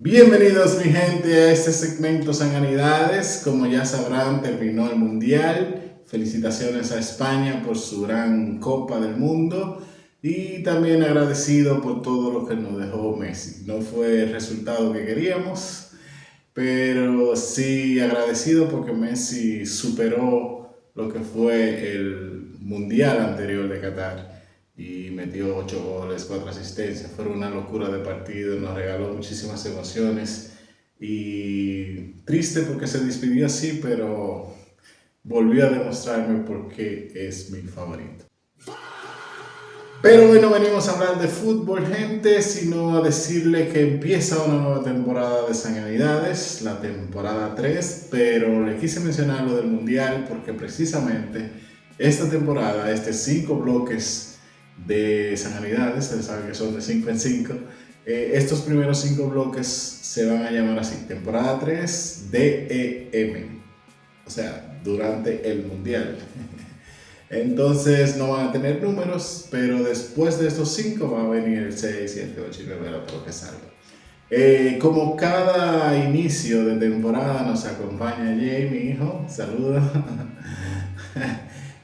Bienvenidos mi gente a este segmento Sanganidades. Como ya sabrán, terminó el Mundial. Felicitaciones a España por su gran Copa del Mundo y también agradecido por todo lo que nos dejó Messi. No fue el resultado que queríamos, pero sí agradecido porque Messi superó lo que fue el Mundial anterior de Qatar y metió 8 goles, 4 asistencias. Fue una locura de partido, nos regaló muchísimas emociones y triste porque se despidió así, pero volvió a demostrarme por qué es mi favorito. Pero hoy no venimos a hablar de fútbol, gente, sino a decirle que empieza una nueva temporada de Sanganidades, la temporada 3, pero le quise mencionar lo del Mundial porque precisamente esta temporada, estos 5 bloques de Sanganidades, ustedes saben que son de 5 en 5, estos primeros 5 bloques se van a llamar así, temporada 3 DEM, o sea, durante el Mundial. Entonces no van a tener números, pero después de estos 5 va a venir el 6, 7, 8 y 9, lo que salga. Como cada inicio de temporada nos acompaña Jay, mi hijo. Saluda.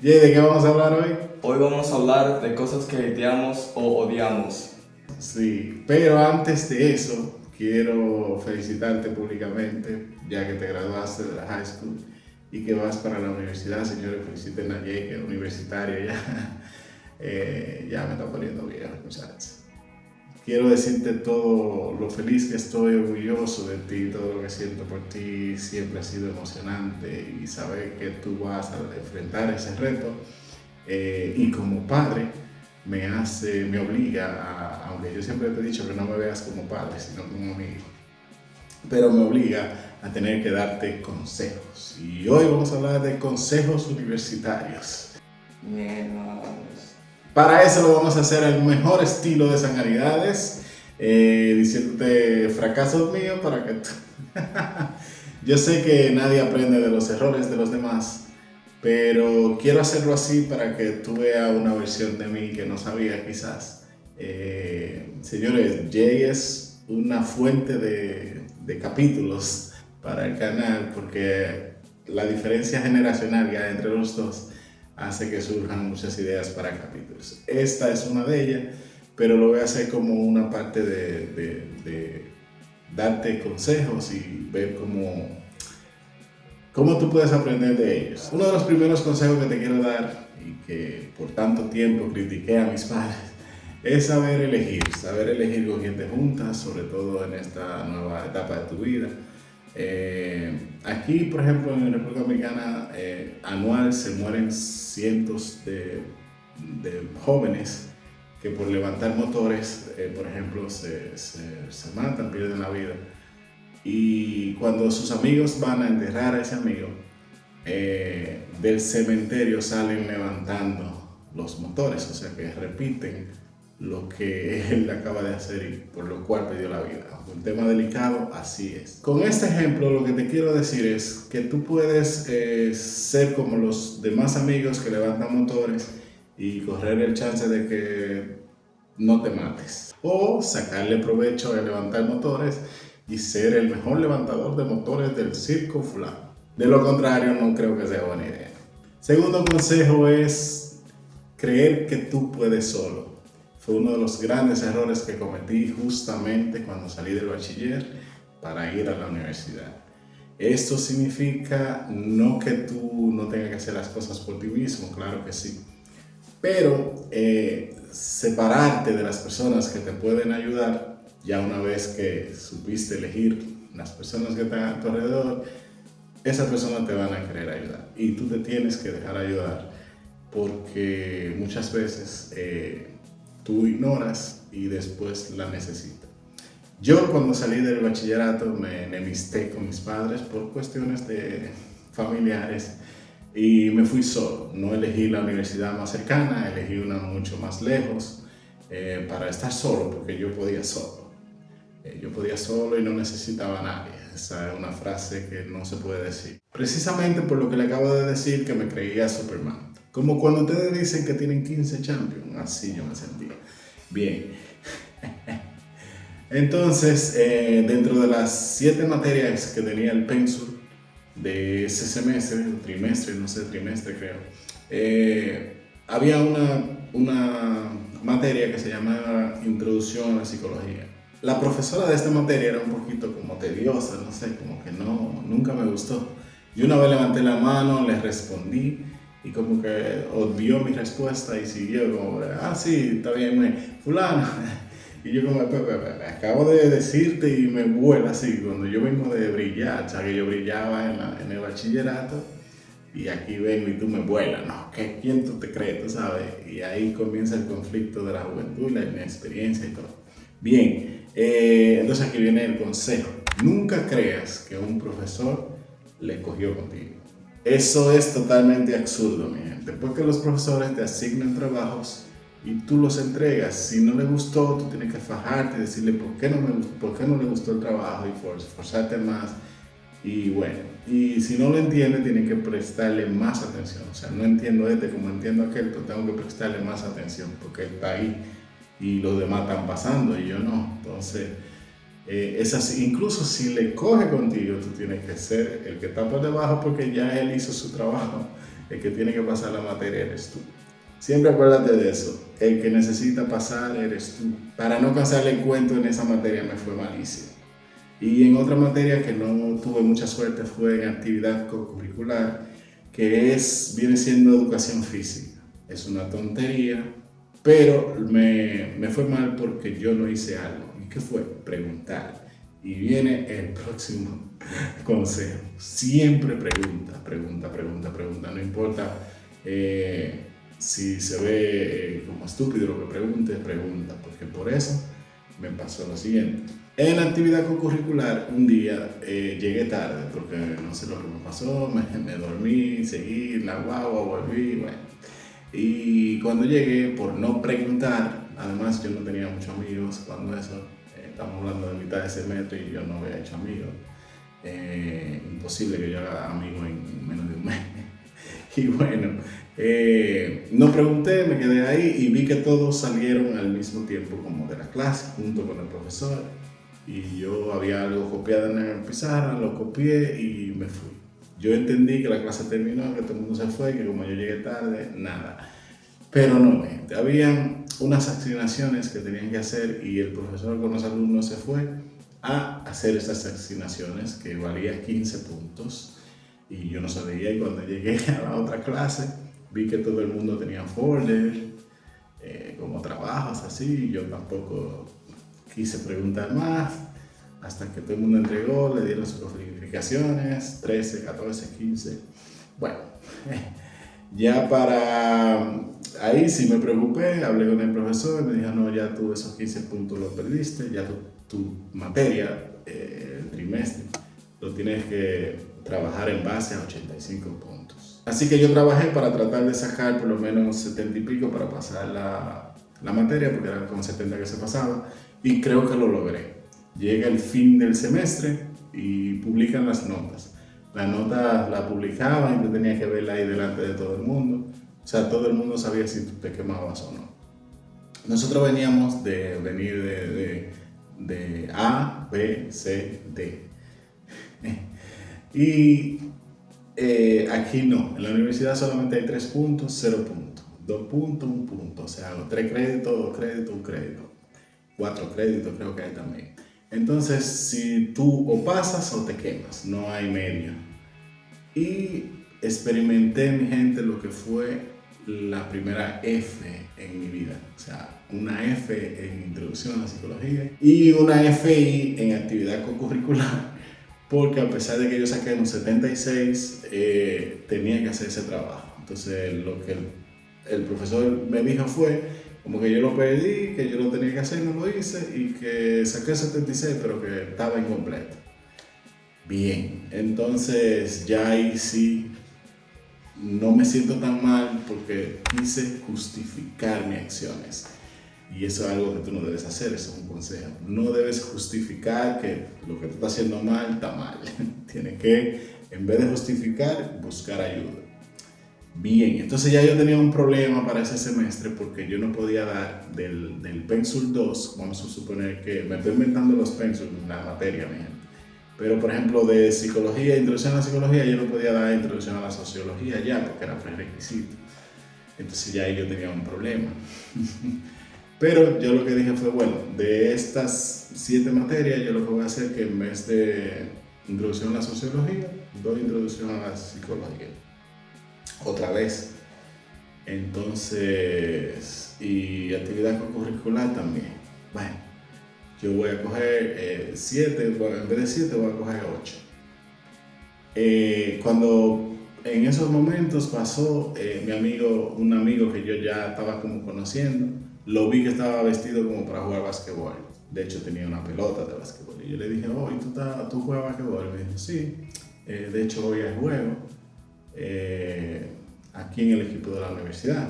Jay, ¿de qué vamos a hablar hoy? Hoy vamos a hablar de cosas que hateamos o odiamos. Sí, pero antes de eso, quiero felicitarte públicamente, ya que te graduaste de la high school y que vas para la universidad. Señores, feliciten a Jay, que es universitario ya. Ya me está poniendo viejo, muchachos. Quiero decirte todo lo feliz que estoy, orgulloso de ti, todo lo que siento por ti. Siempre ha sido emocionante y saber que tú vas a enfrentar ese reto. Y como padre, me obliga aunque yo siempre te he dicho que no me veas como padre, sino como amigo, pero me obliga a tener que darte consejos. Y hoy vamos a hablar de consejos universitarios. Bien, vamos. Para eso lo vamos a hacer al mejor estilo de Sanganidades, diciéndote fracasos míos para que tú... Yo sé que nadie aprende de los errores de los demás, pero quiero hacerlo así para que tú veas una versión de mí que no sabía quizás. Señores, Jay es una fuente de capítulos para el canal porque la diferencia generacional que hay entre los dos hace que surjan muchas ideas para capítulos. Esta es una de ellas, pero lo voy a hacer como una parte de darte consejos y ver cómo tú puedes aprender de ellos. Uno de los primeros consejos que te quiero dar y que por tanto tiempo critiqué a mis padres es saber elegir con quién te juntas, sobre todo en esta nueva etapa de tu vida. Aquí, por ejemplo, en República Dominicana, anual se mueren cientos de jóvenes que por levantar motores, por ejemplo, se matan, pierden la vida. Y cuando sus amigos van a enterrar a ese amigo, del cementerio salen levantando los motores, o sea que repiten lo que él acaba de hacer y por lo cual perdió la vida. Un tema delicado, así es. Con este ejemplo lo que te quiero decir es que tú puedes ser como los demás amigos que levantan motores y correr el chance de que no te mates. O sacarle provecho a levantar motores y ser el mejor levantador de motores del circo fulano. De lo contrario, no creo que sea buena idea. Segundo consejo es creer que tú puedes solo. Fue uno de los grandes errores que cometí justamente cuando salí del bachiller para ir a la universidad. Esto significa no que tú no tengas que hacer las cosas por ti mismo, claro que sí, pero separarte de las personas que te pueden ayudar, ya una vez que supiste elegir las personas que están a tu alrededor, esas personas te van a querer ayudar y tú te tienes que dejar ayudar porque muchas veces tú ignoras y después la necesitas. Yo cuando salí del bachillerato me enemisté con mis padres por cuestiones familiares y me fui solo. No elegí la universidad más cercana, elegí una mucho más lejos para estar solo porque yo podía solo. Yo podía solo y no necesitaba a nadie. Esa es una frase que no se puede decir. Precisamente por lo que le acabo de decir, que me creía Superman. Como cuando ustedes dicen que tienen 15 champions, así yo me sentía. Bien. Entonces, dentro de las 7 materias que tenía el pensum de ese semestre, trimestre, no sé, trimestre creo, había una materia que se llamaba Introducción a la Psicología. La profesora de esta materia era un poquito como tediosa, no sé, como que no, nunca me gustó. Y una vez levanté la mano, le respondí y como que odió mi respuesta y siguió como, sí, está bien, fulano. Y yo como, acabo de decirte y me vuela así, cuando yo vengo de brillar, o sea, que yo brillaba en el bachillerato y aquí vengo y tú me vuelas, ¿no? ¿Quién tú te crees, tú sabes? Y ahí comienza el conflicto de la juventud, la inexperiencia y todo. Bien, entonces aquí viene el consejo. Nunca creas que un profesor le cogió contigo. Eso es totalmente absurdo, mi gente. Porque los profesores te asignan trabajos y tú los entregas. Si no le gustó, tú tienes que fajarte y decirle por qué no le gustó el trabajo y forzarte más. Y bueno, y si no lo entiende, tienen que prestarle más atención. O sea, no entiendo como entiendo aquel, pero tengo que prestarle más atención porque él está ahí y los demás están pasando y yo no. Entonces, es así. Incluso si le coge contigo, tú tienes que ser el que está por debajo porque ya él hizo su trabajo. El que tiene que pasar la materia eres tú. Siempre acuérdate de eso. El que necesita pasar eres tú. Para no cansarle el cuento, en esa materia me fue malísimo. Y en otra materia que no tuve mucha suerte fue en actividad co-curricular, que viene siendo educación física. Es una tontería, pero me fue mal porque yo no hice algo. ¿Y qué fue? Preguntar. Y viene el próximo consejo. Siempre pregunta. No importa si se ve como estúpido lo que pregunta, porque por eso me pasó lo siguiente. En la actividad co-curricular, un día llegué tarde, porque no sé lo que me pasó, me dormí, seguí la guagua, volví, bueno. Y cuando llegué, por no preguntar, además yo no tenía muchos amigos cuando eso, estamos hablando de mitad de semestre y yo no había hecho amigos. Imposible que yo haga amigos en menos de un mes. Y bueno, no pregunté, me quedé ahí y vi que todos salieron al mismo tiempo como de la clase, junto con el profesor. Y yo había algo copiado en la pizarra, lo copié y me fui. Yo entendí que la clase terminó, que todo el mundo se fue, que como yo llegué tarde, nada. Pero no, gente, habían unas asignaciones que tenían que hacer y el profesor con los alumnos se fue a hacer esas asignaciones que valían 15 puntos. Y yo no sabía, y cuando llegué a la otra clase, vi que todo el mundo tenía folder, como trabajos así, y yo tampoco quise preguntar más, hasta que todo el mundo entregó, le dieron sus calificaciones, 13, 14, 15. Bueno, ya para ahí sí me preocupé, hablé con el profesor, me dijo, no, ya tú esos 15 puntos los perdiste, ya tu materia, el trimestre, lo tienes que trabajar en base a 85 puntos. Así que yo trabajé para tratar de sacar por lo menos 70 y pico para pasar la materia, porque era con 70 que se pasaba, y creo que lo logré. Llega el fin del semestre y publican las notas. La nota la publicaban y tú tenías que verla ahí delante de todo el mundo. O sea, todo el mundo sabía si tú te quemabas o no. Nosotros veníamos de venir de A, B, C, D. Y aquí no, en la universidad solamente hay 3 puntos, 0 puntos, 2 puntos, 1 punto, o sea, 3 créditos, 2 créditos, 1 crédito, 4 créditos creo que hay también. Entonces, si tú o pasas o te quemas, no hay medio. Y experimenté, mi gente, lo que fue la primera F en mi vida, o sea, una F en Introducción a la Psicología y una FI en actividad co-curricular. Porque a pesar de que yo saqué un 76, tenía que hacer ese trabajo. Entonces lo que el profesor me dijo fue como que yo lo perdí, que yo lo tenía que hacer, no lo hice y que saqué 76 pero que estaba incompleto. Bien, entonces ya ahí sí no me siento tan mal porque quise justificar mis acciones. Y eso es algo que tú no debes hacer, eso es un consejo. No debes justificar que lo que tú estás haciendo mal está mal. Tienes que, en vez de justificar, buscar ayuda. Bien, entonces ya yo tenía un problema para ese semestre porque yo no podía dar del Pensul 2, vamos a suponer que me estoy inventando los Pensul en la materia, mi gente. Pero por ejemplo de psicología, introducción a la psicología, yo no podía dar introducción a la sociología ya porque era prerequisito. Entonces ya ahí yo tenía un problema. Pero yo lo que dije fue, bueno, de estas 7 materias, yo lo que voy a hacer es que en vez de introducción a la sociología, doy introducción a la psicología. Otra vez. Entonces, y actividad curricular también. Bueno, yo voy a coger 7, en vez de 7 voy a coger 8. Cuando en esos momentos pasó un amigo que yo ya estaba como conociendo, lo vi que estaba vestido como para jugar básquetbol. De hecho tenía una pelota de básquetbol. Y yo le dije, oh, ¿y tú juegas básquetbol? Y me dijo, sí, de hecho hoy hay juego aquí en el equipo de la universidad.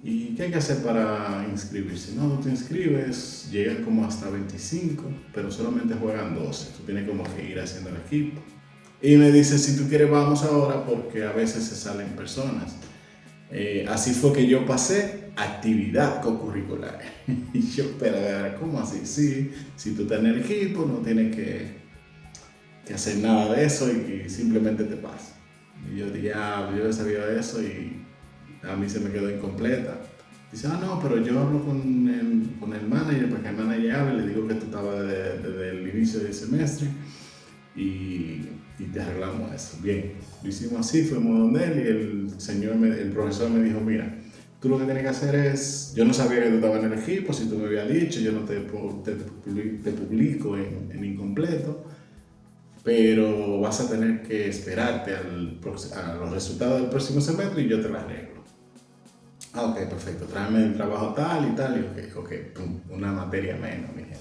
¿Y qué hay que hacer para inscribirse? No, tú te inscribes, llegan como hasta 25, pero solamente juegan 12. Tú tienes como que ir haciendo el equipo. Y me dice, si tú quieres vamos ahora porque a veces se salen personas. Así fue que yo pasé actividad co-curricular. Y yo, pero ¿cómo así? Sí, si tú estás en el equipo no tienes que hacer nada de eso y simplemente te pasas. Y yo dije, yo he sabido eso y a mí se me quedó incompleta. Dice, no, pero yo hablo con el manager para que el manager hable, le digo que tú estabas desde el inicio del semestre y te arreglamos eso. Bien, lo hicimos así, fuimos donde él y el profesor me dijo, mira, tú lo que tienes que hacer es, yo no sabía que tú estabas en el equipo, si tú me habías dicho, yo no te publico en incompleto, pero vas a tener que esperarte a los resultados del próximo semestre y yo te lo arreglo. Ok, perfecto, tráeme el trabajo tal y tal, y ok, pum, una materia menos, mi gente.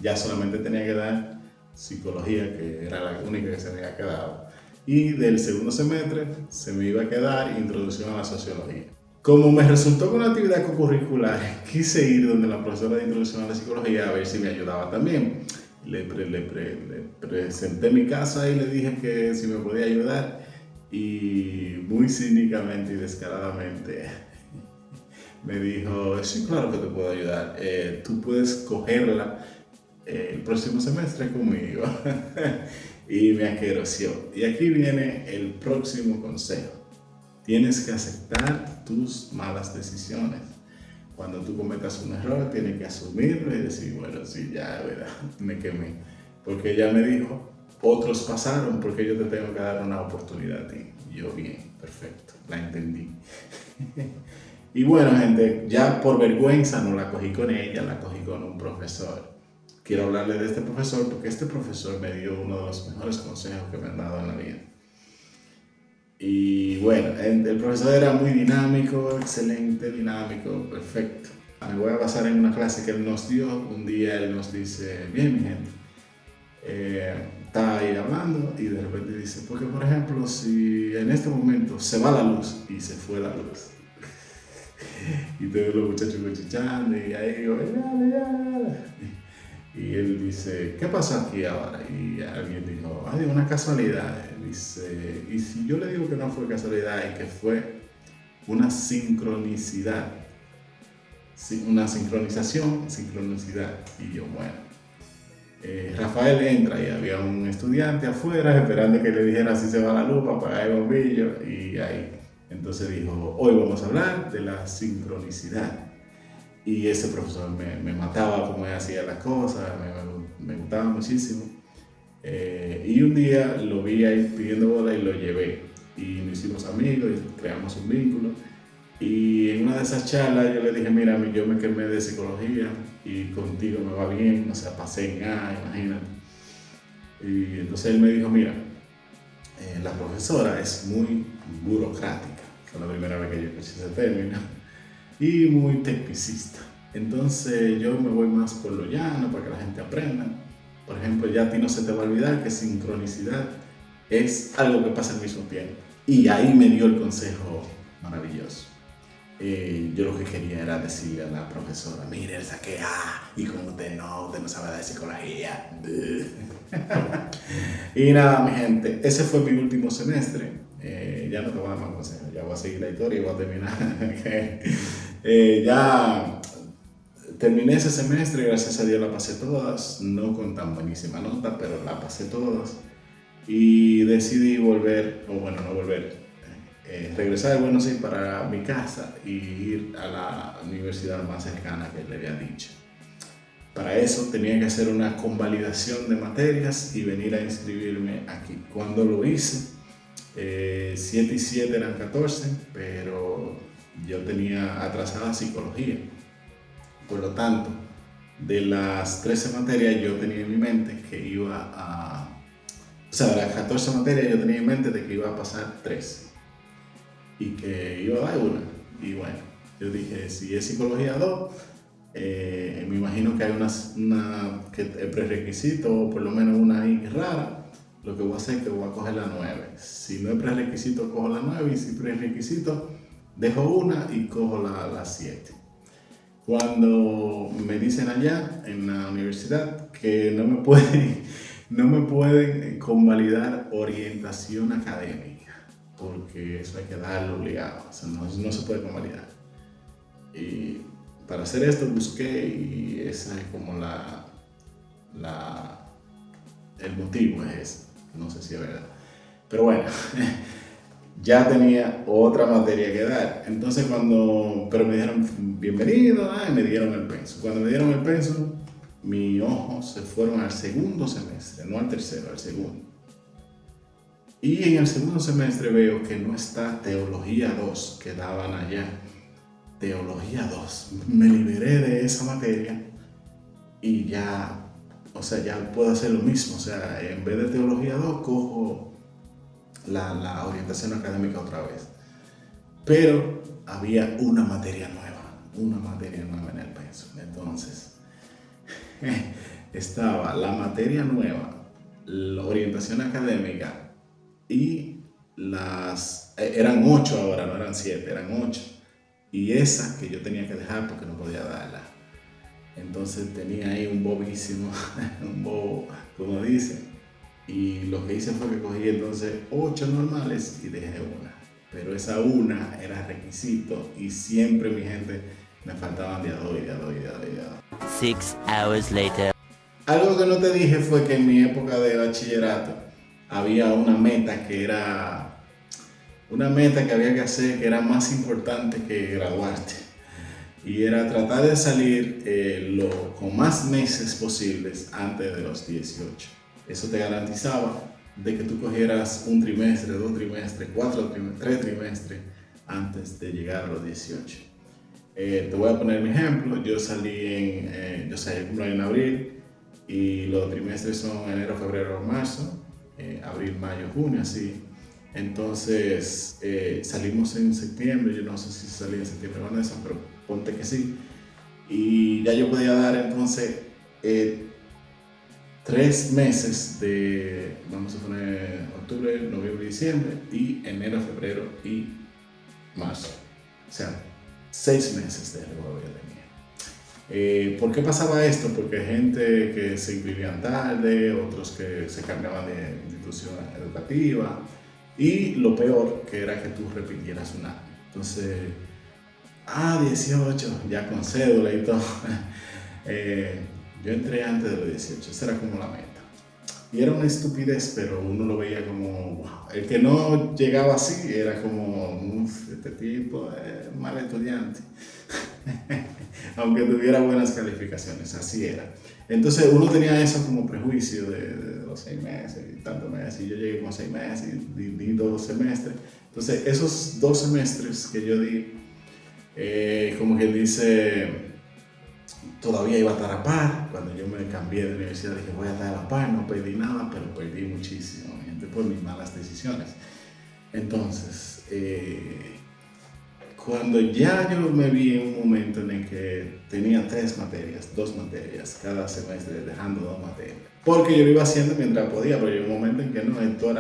Ya solamente tenía que dar psicología, que era la única que se me había quedado. Y del segundo semestre se me iba a quedar introducción a la sociología. Como me resultó con una actividad curricular, quise ir donde la profesora de introducción a la psicología a ver si me ayudaba también. Le presenté mi caso y le dije que si me podía ayudar y muy cínicamente y descaradamente me dijo, sí, claro que te puedo ayudar, tú puedes cogerla el próximo semestre conmigo. Y me aquerosió. Y aquí viene el próximo consejo. Tienes que aceptar tus malas decisiones. Cuando tú cometas un error, tienes que asumirlo y decir, bueno, sí, ya, ¿verdad? Me quemé. Porque ella me dijo, otros pasaron, porque yo te tengo que dar una oportunidad a ti. Y yo, bien, perfecto, la entendí. Y bueno, gente, ya por vergüenza no la cogí con ella, la cogí con un profesor. Quiero hablarle de este profesor porque este profesor me dio uno de los mejores consejos que me han dado en la vida. Y bueno, el profesor era muy dinámico, excelente, dinámico, perfecto. Me voy a basar en una clase que él nos dio. Un día él nos dice, bien mi gente, está ahí hablando y de repente dice, porque por ejemplo, si en este momento se va la luz y se fue la luz, y todos los muchachos cuchicheando y ahí digo, ya. Y él dice, ¿qué pasó aquí ahora? Y alguien dijo, una casualidad. Dice, y si yo le digo que no fue casualidad y que fue una sincronicidad, una sincronización. Y yo, bueno, Rafael entra y había un estudiante afuera esperando que le dijera si se va la luz para apagar el bombillo y ahí. Entonces dijo, hoy vamos a hablar de la sincronicidad. Y ese profesor me mataba como él hacía las cosas, me gustaba muchísimo. Y un día lo vi ahí pidiendo bola y lo llevé. Y nos hicimos amigos y creamos un vínculo. Y en una de esas charlas yo le dije, mira, yo me quemé de psicología y contigo me va bien, o sea, pasé en A, imagínate. Y entonces él me dijo, mira, la profesora es muy burocrática. Fue la primera vez que yo escuché ese término. Y muy tecnicista. Entonces yo me voy más por lo llano para que la gente aprenda. Por ejemplo, ya a ti no se te va a olvidar que sincronicidad es algo que pasa al mismo tiempo. Y ahí me dio el consejo maravilloso. Yo lo que quería era decirle a la profesora, mire, saqué A, y como usted no sabe de psicología. Y nada, mi gente, ese fue mi último semestre. Ya no te voy a dar más consejos, ya voy a seguir la historia y voy a terminar. Ya terminé ese semestre, gracias a Dios la pasé todas, no con tan buenísima nota, pero la pasé todas. Y decidí volver, o bueno, no volver, regresar de Buenos Aires para mi casa y ir a la universidad más cercana que le había dicho. Para eso tenía que hacer una convalidación de materias y venir a inscribirme aquí. Cuando lo hice, 7 y 7 eran 14, pero yo tenía atrasada psicología. Por lo tanto, de las 13 materias yo tenía en mi mente que iba a... O sea, de las 14 materias yo tenía en mente de que iba a pasar 13 y que iba a dar una. Y bueno, yo dije, si es psicología 2, me imagino que hay que el prerequisito, o por lo menos una ahí rara. Lo que voy a hacer es que voy a coger la 9. Si no es prerequisito, cojo la 9, y si es prerequisito, dejo una y cojo la 7. Cuando me dicen allá en la universidad que no me pueden convalidar orientación académica, porque eso hay que darlo obligado, o sea, no se puede convalidar. Y para hacer esto busqué, y esa es como el motivo es ese. No sé si es verdad, pero bueno, ya tenía otra materia que dar. Entonces pero me dijeron bienvenido, me dieron el penso. Cuando me dieron el penso, mis ojos se fueron al segundo semestre, no al tercero, al segundo. Y en el segundo semestre veo que no está Teología 2 que daban allá. Teología 2. Me liberé de esa materia y ya, o sea, ya puedo hacer lo mismo. O sea, en vez de Teología 2 cojo la orientación académica otra vez. Pero había una materia nueva en el penso. Entonces, estaba la materia nueva, la orientación académica y eran 8 ahora, no eran 7, eran 8. Y esa que yo tenía que dejar porque no podía darla. Entonces tenía ahí un bobísimo, un bobo, como dicen. Y lo que hice fue que cogí entonces 8 normales y dejé una. Pero esa una era requisito y siempre, mi gente, me faltaban de a 2. 6 hours later. Algo que no te dije fue que en mi época de bachillerato había una meta que había que hacer, que era más importante que graduarte. Y era tratar de salir con más meses posibles antes de los 18. Eso te garantizaba de que tú cogieras un trimestre, 2 trimestres, 4 trimestres, 3 trimestres antes de llegar a los 18. Te voy a poner mi ejemplo. Yo cumplo en abril y los trimestres son enero, febrero, marzo, abril, mayo, junio, así. Entonces salimos en septiembre, yo no sé si salí en septiembre, Vanessa, pero ponte que sí. Y ya yo podía dar entonces 3 meses de, vamos a poner octubre, noviembre, diciembre, y enero, febrero y marzo. O sea, 6 meses de revolver tenía. ¿Por qué pasaba esto? Porque gente que se inscribían tarde, otros que se cambiaban de institución educativa, y lo peor que era que tú repitieras un año. Entonces, 18, ya con cédula y todo. Yo entré antes de los 18, esa era como la meta. Y era una estupidez, pero uno lo veía como, wow. El que no llegaba así era como, este tipo es mal estudiante. Aunque tuviera buenas calificaciones, así era. Entonces uno tenía eso como prejuicio de los 6 meses y tantos meses. Y yo llegué con 6 meses y di 2 semestres. Entonces esos 2 semestres que yo di, como que dice... Todavía iba a estar a par. Cuando yo me cambié de universidad dije voy a estar a la par, no perdí nada, pero perdí muchísimo, gente, por mis malas decisiones. Entonces, cuando ya yo me vi en un momento en el que tenía 2 materias cada semestre, dejando 2 materias, porque yo lo iba haciendo mientras podía, pero llegó un momento en que no, todo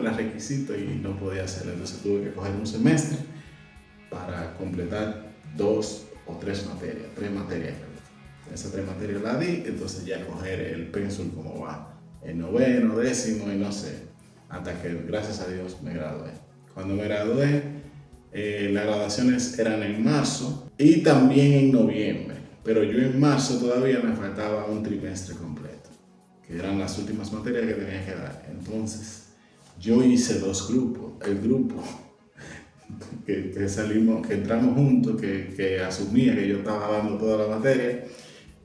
era requisito y no podía hacerlo. Entonces tuve que coger un semestre para completar 2 o 3 materias, 3 materias. Esas 3 materias las di, entonces ya coger el pensum como va, el noveno, décimo y no sé, hasta que gracias a Dios me gradué. Cuando me gradué, Las graduaciones eran en marzo y también en noviembre, pero yo en marzo todavía me faltaba un trimestre completo, que eran las últimas materias que tenía que dar. Entonces, yo hice dos grupos. El grupo que salimos, que entramos juntos, que asumía que yo estaba dando toda la materia,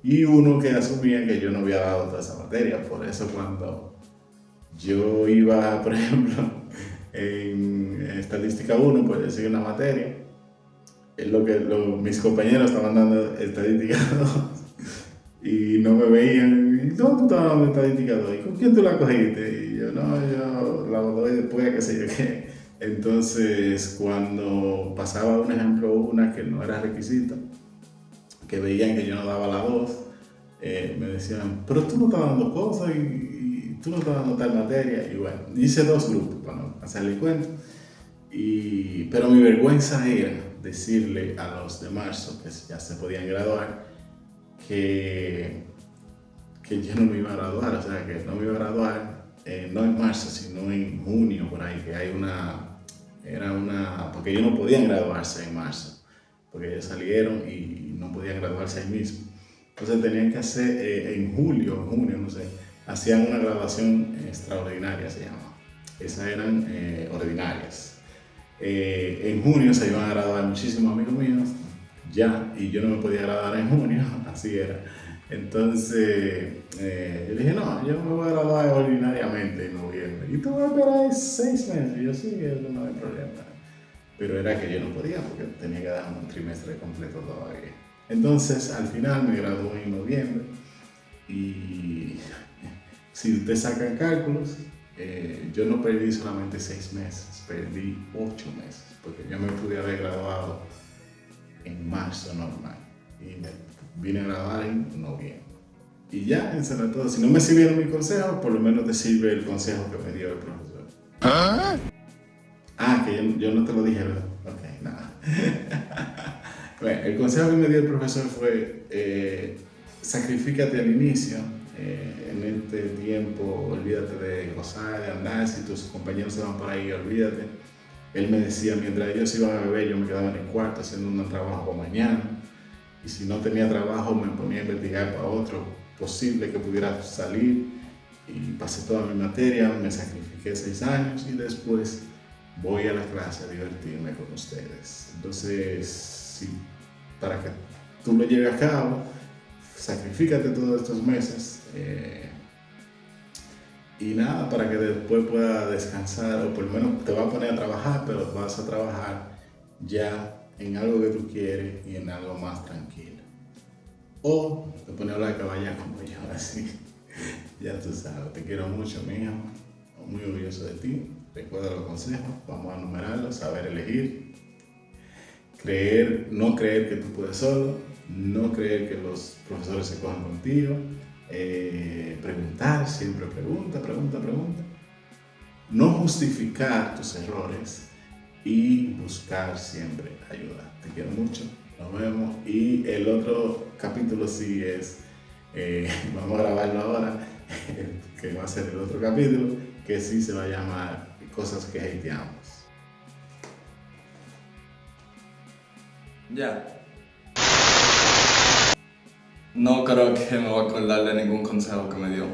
y uno que asumía que yo no había dado toda esa materia. Por eso cuando yo iba, por ejemplo, en estadística 1, pues decir una materia, es mis compañeros estaban dando estadística 2 y no me veían. ¿Y dónde tú estabas dando estadística 2? ¿Y con quién tú la cogiste? Y yo, no, yo la doy después, qué sé yo qué. Entonces, cuando pasaba un ejemplo, una que no era requisito, que veían que yo no daba la 2, me decían, pero tú no estás dando cosas y tú no estás dando tal materia. Y bueno, hice dos grupos para no hacerle cuento. Pero mi vergüenza era decirle a los de marzo, que ya se podían graduar, que yo no me iba a graduar, o sea, que no me iba a graduar, no en marzo, sino en junio, por ahí, que hay porque ellos no podían graduarse en marzo, porque ellos salieron y no podían graduarse ahí mismo. Entonces tenían que hacer en junio, no sé, hacían una graduación extraordinaria, se llama. Esas eran ordinarias. En junio se iban a graduar muchísimos amigos míos, ya, y yo no me podía graduar en junio, así era. Entonces, yo dije, no, yo me voy a graduar ordinariamente en noviembre. Y tú vas a esperar 6 meses. Y yo, sí, eso no hay problema. Pero era que yo no podía porque tenía que dar un trimestre completo todavía. Entonces, al final me gradué en noviembre. Y si usted saca cálculos, yo no perdí solamente 6 meses, perdí 8 meses. Porque yo me pude haber graduado en marzo normal. Y me vine a graduar en noviembre. Y ya, eso era todo. Si no me sirvieron mis consejos, por lo menos te sirve el consejo que me dio el profesor. ¿Ah? Que yo no te lo dije, ¿verdad? Ok, nada. Bueno, el consejo que me dio el profesor fue, sacrifícate al inicio. En este tiempo, olvídate de gozar, de andar. Si tus compañeros se van por ahí, olvídate. Él me decía, mientras ellos iban a beber, yo me quedaba en el cuarto haciendo un trabajo para mañana. Y si no tenía trabajo, me ponía a investigar para otro posible que pudiera salir. Y pasé toda mi materia, me sacrifiqué 6 años y después voy a la clase a divertirme con ustedes. Entonces, para que tú lo lleves a cabo, sacrifícate todos estos meses. Y nada, para que después pueda descansar, o por lo menos te va a poner a trabajar, pero vas a trabajar ya en algo que tú quieres y en algo más tranquilo. O te pones a hablar de caballar como yo, así. Ya tú sabes, te quiero mucho, mi hijo. Muy orgulloso de ti. Recuerda los consejos, vamos a enumerarlos, saber elegir. No creer que tú puedes solo. No creer que los profesores se cojan contigo. Preguntar, siempre pregunta. No justificar tus errores. Y buscar siempre ayuda. Te quiero mucho, nos vemos. Y el otro capítulo sí es, vamos a grabarlo ahora, que va a ser el otro capítulo, que sí se va a llamar Cosas que hateamos. Ya. No creo que me voy a acordar de ningún consejo que me dio.